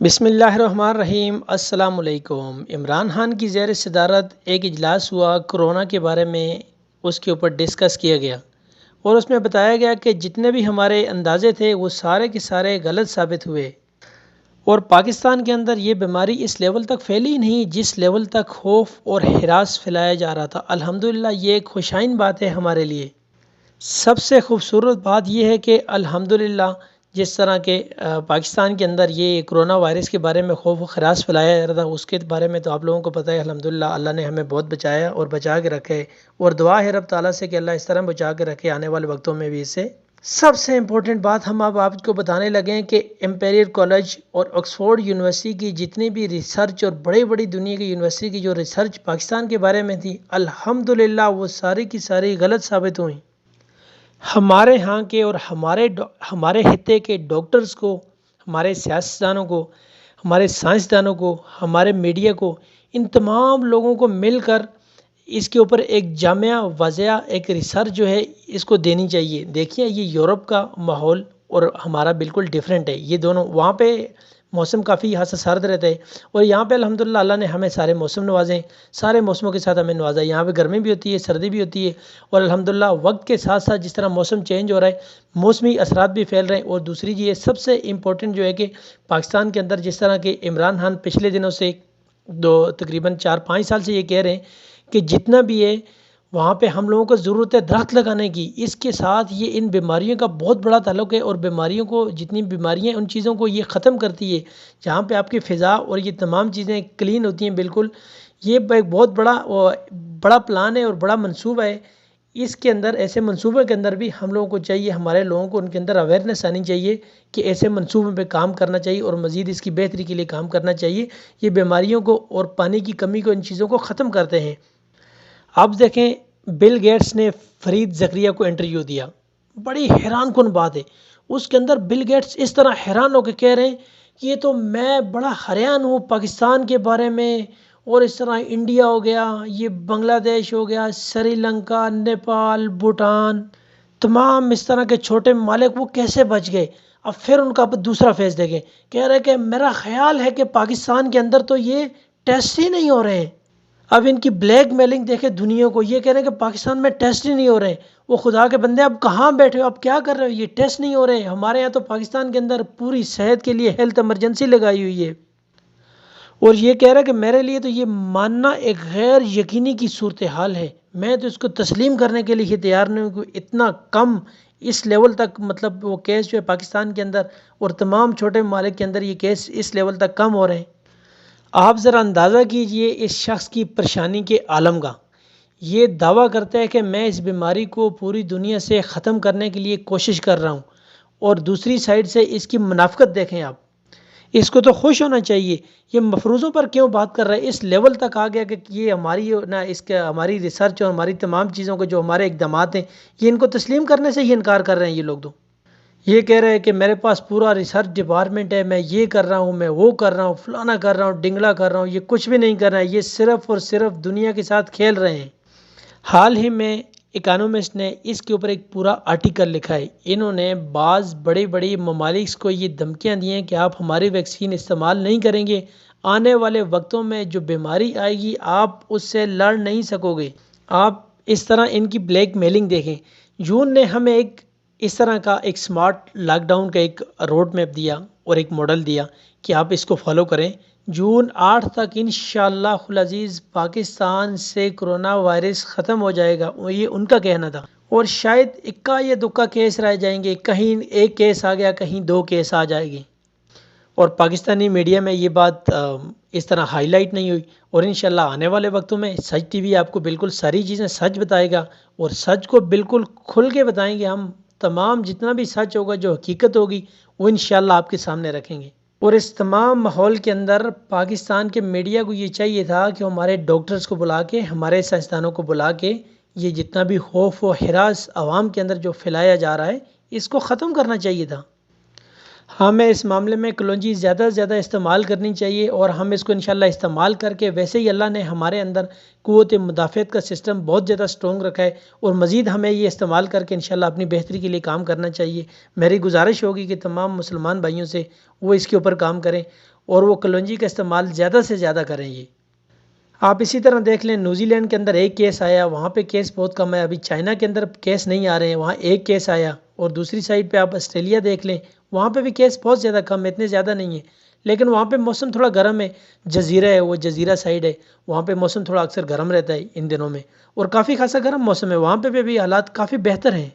بسم اللہ الرحمن الرحیم۔ السلام علیکم۔ عمران خان کی زیر صدارت ایک اجلاس ہوا کرونا کے بارے میں، اس کے اوپر ڈسکس کیا گیا اور اس میں بتایا گیا کہ جتنے بھی ہمارے اندازے تھے وہ سارے کے سارے غلط ثابت ہوئے اور پاکستان کے اندر یہ بیماری اس لیول تک پھیلی نہیں جس لیول تک خوف اور ہراس پھیلایا جا رہا تھا۔ الحمدللہ یہ ایک خوشائن بات ہے ہمارے لیے۔ سب سے خوبصورت بات یہ ہے کہ الحمدللہ جس طرح کے پاکستان کے اندر یہ کرونا وائرس کے بارے میں خوف و ہراس پھیلایا جا رہا تھا، اس کے بارے میں تو آپ لوگوں کو پتہ ہے الحمدللہ اللہ نے ہمیں بہت بچایا اور بچا کے رکھے، اور دعا ہے رب تعالیٰ سے کہ اللہ اس طرح بچا کے رکھے آنے والے وقتوں میں بھی اسے۔ سب سے امپورٹنٹ بات ہم اب آپ کو بتانے لگے ہیں کہ امپیریل کالج اور آکسفورڈ یونیورسٹی کی جتنی بھی ریسرچ اور بڑی بڑی دنیا کی یونیورسٹی کی جو ریسرچ پاکستان کے بارے میں تھی، الحمدللہ وہ ساری کی ساری غلط ثابت ہوئیں۔ ہمارے ہاں کے اور ہمارے خطے کے ڈاکٹرز کو، ہمارے سیاستدانوں کو، ہمارے سائنسدانوں کو، ہمارے میڈیا کو، ان تمام لوگوں کو مل کر اس کے اوپر ایک جامع واضح ایک ریسرچ جو ہے اس کو دینی چاہیے۔ دیکھیے یہ یورپ کا ماحول اور ہمارا بالکل ڈیفرنٹ ہے۔ یہ دونوں وہاں پہ موسم کافی یہاں سے سرد رہتا ہے اور یہاں پہ الحمدللہ اللہ نے ہمیں سارے موسم نوازے ہیں، سارے موسموں کے ساتھ ہمیں نوازا ہے۔ یہاں پہ گرمی بھی ہوتی ہے، سردی بھی ہوتی ہے، اور الحمدللہ وقت کے ساتھ ساتھ جس طرح موسم چینج ہو رہا ہے موسمی اثرات بھی پھیل رہے ہیں۔ اور دوسری یہ سب سے امپورٹنٹ جو ہے کہ پاکستان کے اندر جس طرح کہ عمران خان پچھلے دنوں سے تقریباً 4-5 سال سے یہ کہہ رہے ہیں کہ جتنا بھی ہے وہاں پہ ہم لوگوں کو ضرورت ہے درخت لگانے کی، اس کے ساتھ یہ ان بیماریوں کا بہت بڑا تعلق ہے، اور بیماریوں کو جتنی بیماریاں ان چیزوں کو یہ ختم کرتی ہے جہاں پہ آپ کی فضا اور یہ تمام چیزیں کلین ہوتی ہیں بالکل۔ یہ ایک بہت بڑا پلان ہے اور بڑا منصوبہ ہے۔ اس کے اندر ایسے منصوبے کے اندر بھی ہم لوگوں کو چاہیے، ہمارے لوگوں کو ان کے اندر اویئرنیس آنی چاہیے کہ ایسے منصوبوں پہ کام کرنا چاہیے اور مزید اس کی بہتری کے لیے کام کرنا چاہیے۔ یہ بیماریوں کو اور پانی کی کمی کو ان چیزوں کو ختم کرتے ہیں۔ اب دیکھیں بل گیٹس نے فرید زکریا کو انٹرویو دیا، بڑی حیران کن بات ہے۔ اس کے اندر بل گیٹس اس طرح حیران ہو کے کہہ رہے ہیں کہ یہ تو میں بڑا حیران ہوں پاکستان کے بارے میں، اور اس طرح انڈیا ہو گیا، یہ بنگلہ دیش ہو گیا، سری لنکا، نیپال، بھوٹان، تمام اس طرح کے چھوٹے ممالک وہ کیسے بچ گئے۔ اب پھر ان کا دوسرا فیز دیکھیں، کہہ رہے کہ میرا خیال ہے کہ پاکستان کے اندر تو یہ ٹیسٹ ہی نہیں ہو رہے ہیں۔ اب ان کی بلیک میلنگ دیکھیں دنیا کو، یہ کہہ رہے ہیں کہ پاکستان میں ٹیسٹ ہی نہیں ہو رہے ہیں۔ وہ خدا کے بندے اب کہاں بیٹھے ہو، اب کیا کر رہے ہو، یہ ٹیسٹ نہیں ہو رہے۔ ہمارے یہاں تو پاکستان کے اندر پوری صحت کے لیے ہیلتھ ایمرجنسی لگائی ہوئی ہے، اور یہ کہہ رہا ہے کہ میرے لیے تو یہ ماننا ایک غیر یقینی کی صورتحال ہے، میں تو اس کو تسلیم کرنے کے لیے تیار نہیں ہوں کہ اتنا کم اس لیول تک، مطلب وہ کیس جو ہے پاکستان کے اندر اور تمام چھوٹے ممالک کے اندر یہ کیس اس لیول تک کم ہو رہے ہیں۔ آپ ذرا اندازہ کیجئے اس شخص کی پریشانی کے عالم کا۔ یہ دعویٰ کرتا ہے کہ میں اس بیماری کو پوری دنیا سے ختم کرنے کے لیے کوشش کر رہا ہوں، اور دوسری سائڈ سے اس کی منافقت دیکھیں آپ۔ اس کو تو خوش ہونا چاہیے، یہ مفروضوں پر کیوں بات کر رہا ہے، اس لیول تک آ گیا کہ یہ ہماری ریسرچ اور ہماری تمام چیزوں کے جو ہمارے اقدامات ہیں یہ ان کو تسلیم کرنے سے ہی انکار کر رہے ہیں یہ لوگ۔ تو یہ کہہ رہے ہیں کہ میرے پاس پورا ریسرچ ڈپارٹمنٹ ہے، میں یہ کر رہا ہوں، میں وہ کر رہا ہوں، فلانا کر رہا ہوں، ڈنگلا کر رہا ہوں۔ یہ کچھ بھی نہیں کر رہا ہے، یہ صرف اور صرف دنیا کے ساتھ کھیل رہے ہیں۔ حال ہی میں اکانومسٹ نے اس کے اوپر ایک پورا آرٹیکل لکھا ہے۔ انہوں نے بعض بڑی ممالک کو یہ دھمکیاں دی ہیں کہ آپ ہماری ویکسین استعمال نہیں کریں گے، آنے والے وقتوں میں جو بیماری آئے گی آپ اس سے لڑ نہیں سکو گے۔ آپ اس طرح ان کی بلیک میلنگ دیکھیں۔ جون نے ہمیں ایک اس طرح کا ایک سمارٹ لاک ڈاؤن کا ایک روڈ میپ دیا اور ایک ماڈل دیا کہ آپ اس کو فالو کریں۔ جون 8 تک انشاءاللہ العزیز پاکستان سے کرونا وائرس ختم ہو جائے گا، یہ ان کا کہنا تھا، اور شاید اکا یا دکا کیس رہ جائیں گے، کہیں ایک کیس آ گیا، کہیں 2 کیس آ جائے گی، اور پاکستانی میڈیا میں یہ بات اس طرح ہائی لائٹ نہیں ہوئی۔ اور انشاءاللہ آنے والے وقتوں میں سچ ٹی وی آپ کو بالکل ساری چیزیں سچ بتائے گا، اور سچ کو بالکل کھل کے بتائیں گے ہم۔ تمام جتنا بھی سچ ہوگا، جو حقیقت ہوگی، وہ انشاءاللہ آپ کے سامنے رکھیں گے۔ اور اس تمام ماحول کے اندر پاکستان کے میڈیا کو یہ چاہیے تھا کہ ہمارے ڈاکٹرز کو بلا کے، ہمارے سائنسدانوں کو بلا کے، یہ جتنا بھی خوف و ہراس عوام کے اندر جو پھیلایا جا رہا ہے اس کو ختم کرنا چاہیے تھا۔ ہمیں اس معاملے میں کلونجی زیادہ سے زیادہ استعمال کرنی چاہیے، اور ہم اس کو انشاءاللہ استعمال کر کے، ویسے ہی اللہ نے ہمارے اندر قوت مدافعت کا سسٹم بہت زیادہ سٹرونگ رکھا ہے، اور مزید ہمیں یہ استعمال کر کے انشاءاللہ اپنی بہتری کے لیے کام کرنا چاہیے۔ میری گزارش ہوگی کہ تمام مسلمان بھائیوں سے وہ اس کے اوپر کام کریں، اور وہ کلونجی کا استعمال زیادہ سے زیادہ کریں یہ۔ آپ اسی طرح دیکھ لیں نیوزی لینڈ کے اندر ایک کیس آیا، وہاں پہ کیس بہت کم ہے، ابھی چائنا کے اندر کیس نہیں آ رہے ہیں، وہاں ایک کیس آیا، اور دوسری سائڈ پہ آپ آسٹریلیا دیکھ لیں، وہاں پہ بھی کیس بہت زیادہ کم ہے، اتنے زیادہ نہیں ہے، لیکن وہاں پہ موسم تھوڑا گرم ہے، جزیرہ ہے، وہ جزیرہ سائڈ ہے، وہاں پہ موسم تھوڑا اکثر گرم رہتا ہے ان دنوں میں، اور کافی خاصا گرم موسم ہے وہاں پہ بھی حالات کافی بہتر ہیں۔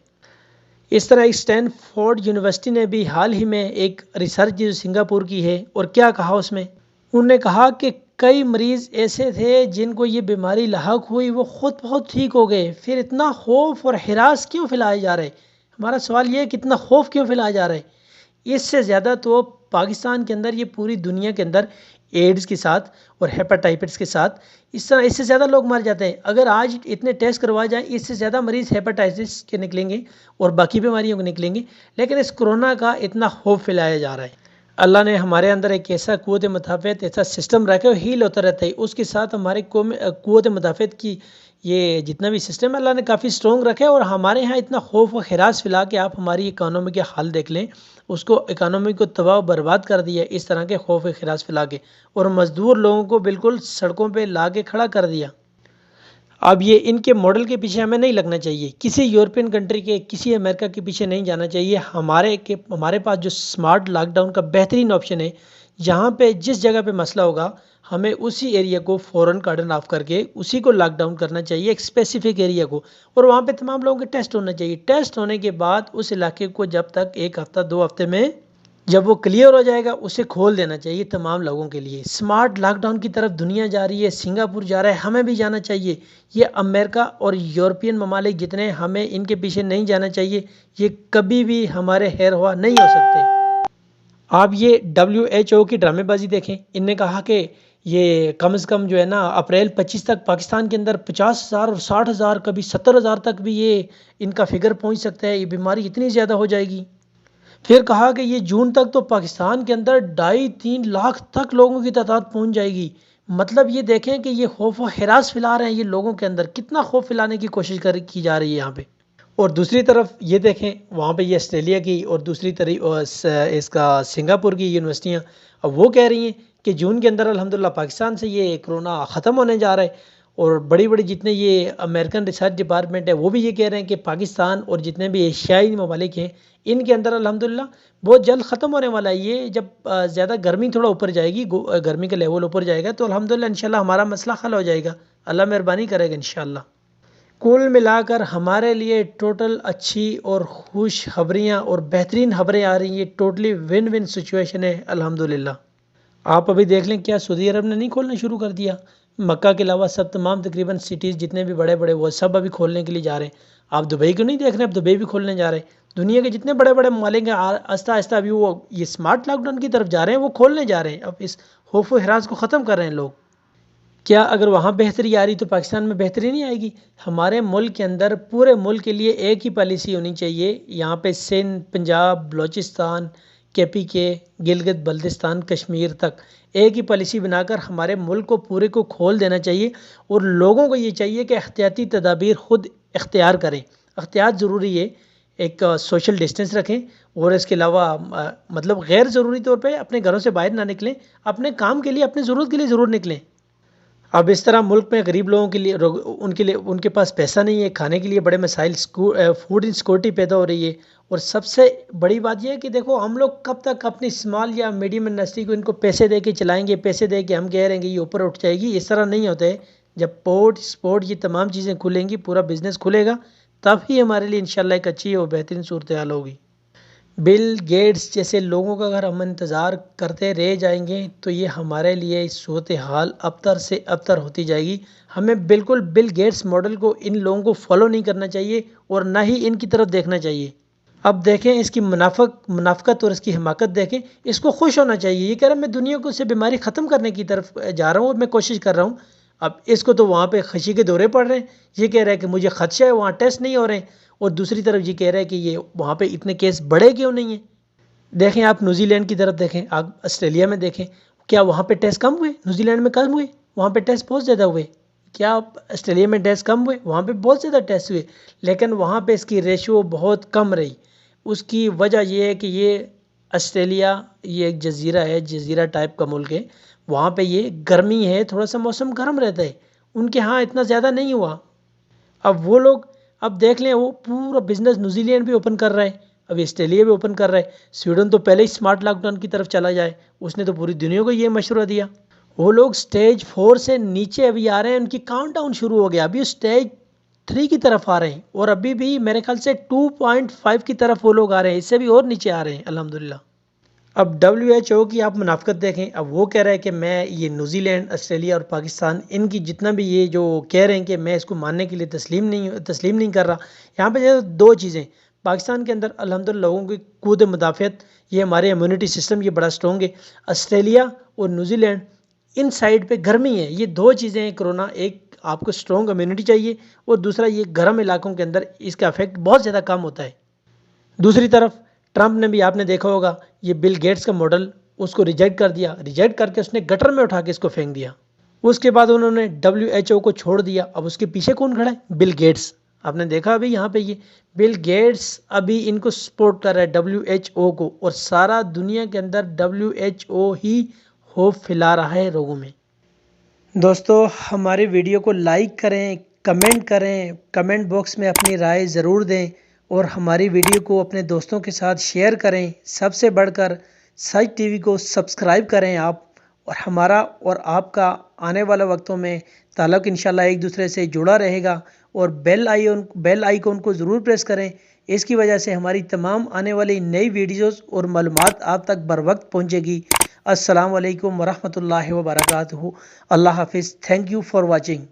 اس طرح اسٹین فورڈ یونیورسٹی نے بھی حال ہی میں ایک ریسرچ جو سنگاپور کی ہے، اور کیا کہا اس میں، انہوں نے کہا کہ کئی مریض ایسے تھے جن کو یہ بیماری لاحق ہوئی وہ خود بہت ٹھیک ہو گئے، پھر اتنا خوف اور ہراس کیوں پھیلایا جا رہا ہے؟ ہمارا سوال یہ ہے کہ اتنا خوف کیوں پھیلایا جا رہا ہے؟ اس سے زیادہ تو پاکستان کے اندر، یہ پوری دنیا کے اندر ایڈز کے ساتھ اور ہیپاٹائٹس کے ساتھ اس سے زیادہ لوگ مر جاتے ہیں۔ اگر آج اتنے ٹیسٹ کروائے جائیں، اس سے زیادہ مریض ہیپاٹائٹس کے نکلیں گے اور باقی بیماریوں کے نکلیں گے، لیکن اس کرونا کا اتنا خوف پھیلایا جا رہا ہے۔ اللہ نے ہمارے اندر ایک ایسا قوت مدافعت، ایسا سسٹم رکھا ہے، ہیل ہوتا رہتا ہے، اس کے ساتھ ہمارے قوت مدافعت کی یہ جتنا بھی سسٹم ہے اللہ نے کافی سٹرونگ رکھا ہے، اور ہمارے ہاں اتنا خوف و ہراس پھیلا کے آپ ہماری اکانومی کے حال دیکھ لیں، اس کو اکانومی کو تباہ و برباد کر دیا اس طرح کے خوف و ہراس پھیلا کے، اور مزدور لوگوں کو بالکل سڑکوں پہ لا کے کھڑا کر دیا۔ اب یہ ان کے ماڈل کے پیچھے ہمیں نہیں لگنا چاہیے، کسی یورپین کنٹری کے، کسی امریکہ کے پیچھے نہیں جانا چاہیے۔ ہمارے پاس جو سمارٹ لاک ڈاؤن کا بہترین آپشن ہے، جہاں پہ جس جگہ پہ مسئلہ ہوگا ہمیں اسی ایریا کو فوراً کارڈن آف کر کے اسی کو لاک ڈاؤن کرنا چاہیے، ایک اسپیسیفک ایریا کو، اور وہاں پہ تمام لوگوں کے ٹیسٹ ہونا چاہیے۔ ٹیسٹ ہونے کے بعد اس علاقے کو جب تک ایک ہفتہ 2 ہفتے میں جب وہ کلیئر ہو جائے گا اسے کھول دینا چاہیے تمام لوگوں کے لیے۔ سمارٹ لاک ڈاؤن کی طرف دنیا جا رہی ہے، سنگاپور جا رہا ہے، ہمیں بھی جانا چاہیے۔ یہ امریکہ اور یورپین ممالک جتنے، ہمیں ان کے پیچھے نہیں جانا چاہیے، یہ کبھی بھی ہمارے خیر خواہ نہیں ہو سکتے۔ آپ یہ WHO کی ڈرامے بازی دیکھیں، ان نے کہا کہ یہ کم از کم جو ہے نا اپریل 25 تک پاکستان کے اندر 50,000 اور 60,000 کبھی 70,000 تک بھی یہ ان کا فگر پہنچ سکتا ہے، یہ بیماری اتنی زیادہ ہو جائے گی۔ پھر کہا کہ یہ جون تک تو پاکستان کے اندر 2.5-3 لاکھ تک لوگوں کی تعداد پہنچ جائے گی۔ مطلب یہ دیکھیں کہ یہ خوف و ہراس پھیلا رہے ہیں، یہ لوگوں کے اندر کتنا خوف پھیلانے کی کوشش کی جا رہی ہے یہاں پہ۔ اور دوسری طرف یہ دیکھیں وہاں پہ یہ آسٹریلیا کی اور دوسری طرف اس کا سنگاپور کی یونیورسٹیاں اب وہ کہہ رہی ہیں کہ جون کے اندر الحمدللہ پاکستان سے یہ کرونا ختم ہونے جا رہا ہے، اور بڑی بڑی جتنے یہ امریکن ریسرچ ڈپارٹمنٹ ہے وہ بھی یہ کہہ رہے ہیں کہ پاکستان اور جتنے بھی ایشیائی ممالک ہیں ان کے اندر الحمدللہ بہت جلد ختم ہونے والا ہے یہ۔ جب زیادہ گرمی تھوڑا اوپر جائے گی، گرمی کا لیول اوپر جائے گا، تو الحمدللہ انشاءاللہ ہمارا مسئلہ حل ہو جائے گا، اللہ مہربانی کرے گا انشاءاللہ۔ کل ملا کر ہمارے لیے ٹوٹل اچھی اور خوش خبریاں اور بہترین خبریں آ رہی ہیں، ٹوٹلی ون ون سچویشن ہے الحمدللہ۔ آپ ابھی دیکھ لیں کیا سعودی عرب نے نہیں کھولنا شروع کر دیا؟ مکہ کے علاوہ سب تمام تقریباً سٹیز جتنے بھی بڑے بڑے وہ سب ابھی کھولنے کے لیے جا رہے ہیں۔ آپ دبئی کو نہیں دیکھ رہے، اب دبئی بھی کھولنے جا رہے ہیں۔ دنیا کے جتنے بڑے بڑے ممالک ہیں آہستہ آہستہ ابھی وہ یہ سمارٹ لاک ڈاؤن کی طرف جا رہے ہیں، وہ کھولنے جا رہے ہیں، اب اس خوف و ہراس کو ختم کر رہے ہیں لوگ۔ کیا اگر وہاں بہتری آ رہی تو پاکستان میں بہتری نہیں آئے گی؟ ہمارے ملک کے اندر پورے ملک کے لیے ایک ہی پالیسی ہونی چاہیے، یہاں پہ سندھ، پنجاب، بلوچستان، KPK، گلگت بلتستان، کشمیر تک ایک ہی پالیسی بنا کر ہمارے ملک کو پورے کو کھول دینا چاہیے، اور لوگوں کو یہ چاہیے کہ احتیاطی تدابیر خود اختیار کریں۔ احتیاط ضروری ہے، ایک سوشل ڈسٹینس رکھیں، اور اس کے علاوہ مطلب غیر ضروری طور پہ اپنے گھروں سے باہر نہ نکلیں، اپنے کام کے لیے اپنی ضرورت کے لیے ضرور نکلیں۔ اب اس طرح ملک میں غریب لوگوں کے لیے ان کے پاس پیسہ نہیں ہے، کھانے کے لیے بڑے مسائل، فوڈ انسیکورٹی پیدا ہو رہی ہے، اور سب سے بڑی بات یہ ہے کہ دیکھو ہم لوگ کب تک اپنی اسمال یا میڈیم انڈسٹری کو ان کو پیسے دے کے چلائیں گے، پیسے دے کے ہم کہہ رہے ہیں کہ یہ اوپر اٹھ جائے گی، اس طرح نہیں ہوتا ہے۔ جب پورٹ اسپورٹ یہ تمام چیزیں کھلیں گی، پورا بزنس کھلے گا، تب ہی ہمارے لیے انشاءاللہ ایک اچھی اور بہترین صورتحال ہوگی۔ بل گیٹس جیسے لوگوں کا اگر ہم انتظار کرتے رہ جائیں گے تو یہ ہمارے لیے اس صورتحال ابتر سے ابتر ہوتی جائے گی۔ ہمیں بالکل بل گیٹس ماڈل کو ان لوگوں کو فالو نہیں کرنا چاہیے، اور نہ ہی ان کی طرف دیکھنا چاہیے۔ اب دیکھیں اس کی منافقت اور اس کی حماقت دیکھیں، اس کو خوش ہونا چاہیے، یہ کہہ رہا ہے میں دنیا کو سے بیماری ختم کرنے کی طرف جا رہا ہوں اور میں کوشش کر رہا ہوں۔ اب اس کو تو وہاں پہ خشی کے دورے پڑ رہے ہیں، یہ کہہ رہا ہے کہ مجھے خدشہ ہے، وہاں ٹیسٹ نہیں ہو رہے ہیں، اور دوسری طرف یہ کہہ رہا ہے کہ یہ وہاں پہ اتنے کیس بڑھے کیوں نہیں ہیں۔ دیکھیں آپ نیوزی لینڈ کی طرف دیکھیں، آپ آسٹریلیا میں دیکھیں، کیا وہاں پہ ٹیسٹ کم ہوئے؟ نیوزی لینڈ میں کم ہوئے؟ وہاں پہ ٹیسٹ بہت زیادہ ہوئے۔ کیا آسٹریلیا میں ٹیسٹ کم ہوئے؟ وہاں پہ بہت زیادہ ٹیسٹ ہوئے، لیکن وہاں پہ اس کی ریشو بہت کم رہی۔ اس کی وجہ یہ ہے کہ یہ آسٹریلیا یہ ایک جزیرہ ہے، جزیرہ ٹائپ کا ملک ہے، وہاں پہ یہ گرمی ہے، تھوڑا سا موسم گرم رہتا ہے، ان کے ہاں اتنا زیادہ نہیں ہوا۔ اب وہ لوگ اب دیکھ لیں وہ پورا بزنس نیوزی لینڈ بھی اوپن کر رہا ہے، ابھی آسٹریلیا بھی اوپن کر رہا ہے، سویڈن تو پہلے ہی اسمارٹ لاک ڈاؤن کی طرف چلا جائے، اس نے تو پوری دنیا کو یہ مشورہ دیا۔ وہ لوگ سٹیج 4 سے نیچے ابھی آ رہے ہیں، ان کی کاؤنٹ ڈاؤن شروع ہو گیا، ابھی سٹیج 3 کی طرف آ رہے ہیں، اور ابھی بھی میرے خیال سے 2.5 کی طرف وہ لوگ آ رہے ہیں، اس سے بھی اور نیچے آ رہے ہیں الحمدللہ۔ اب WHO کی آپ منافقت دیکھیں، اب وہ کہہ رہا ہے کہ میں یہ نیوزی لینڈ، آسٹریلیا اور پاکستان، ان کی جتنا بھی یہ جو کہہ رہے ہیں کہ میں اس کو ماننے کے لیے تسلیم نہیں کر رہا۔ یہاں پہ جو دو چیزیں، پاکستان کے اندر الحمدللہ لوگوں کی قوت مدافعت، یہ ہمارے امیونٹی سسٹم یہ بڑا اسٹرانگ ہے۔ آسٹریلیا اور نیوزی لینڈ ان سائڈ پہ گرمی ہے، یہ دو چیزیں ہیں کرونا، ایک آپ کو اسٹرانگ امیونٹی چاہیے، اور دوسرا یہ گرم علاقوں کے اندر اس کا افیکٹ بہت زیادہ کم ہوتا ہے۔ دوسری طرف ٹرمپ نے بھی، آپ نے دیکھا ہوگا، یہ بل گیٹس کا ماڈل اس کو ریجیکٹ کر دیا، ریجیکٹ کر کے اس نے گٹر میں اٹھا کے اس کو پھینک دیا۔ اس کے بعد انہوں نے WHO کو چھوڑ دیا، اب اس کے پیچھے کون کھڑا ہے؟ Bill Gates. آپ نے دیکھا ابھی یہاں پہ یہ بل گیٹس ابھی ان کو سپورٹ کر رہا ہے WHO کو، اور سارا دنیا کے اندر WHO ہی ہوپ پھیلا رہا ہے لوگوں میں۔ دوستو ہماری ویڈیو کو لائک کریں، کمنٹ کریں، کمنٹ باکس میں اپنی رائے ضرور دیں، اور ہماری ویڈیو کو اپنے دوستوں کے ساتھ شیئر کریں۔ سب سے بڑھ کر سچ ٹی وی کو سبسکرائب کریں آپ، اور ہمارا اور آپ کا آنے والے وقتوں میں تعلق انشاءاللہ ایک دوسرے سے جڑا رہے گا، اور بیل آئیکن کو ضرور پریس کریں، اس کی وجہ سے ہماری تمام آنے والی نئی ویڈیوز اور معلومات آپ تک بر وقت پہنچے گی۔ السلام علیکم ورحمۃ اللہ وبرکاتہ۔ اللہ حافظ۔ Thank you for watching.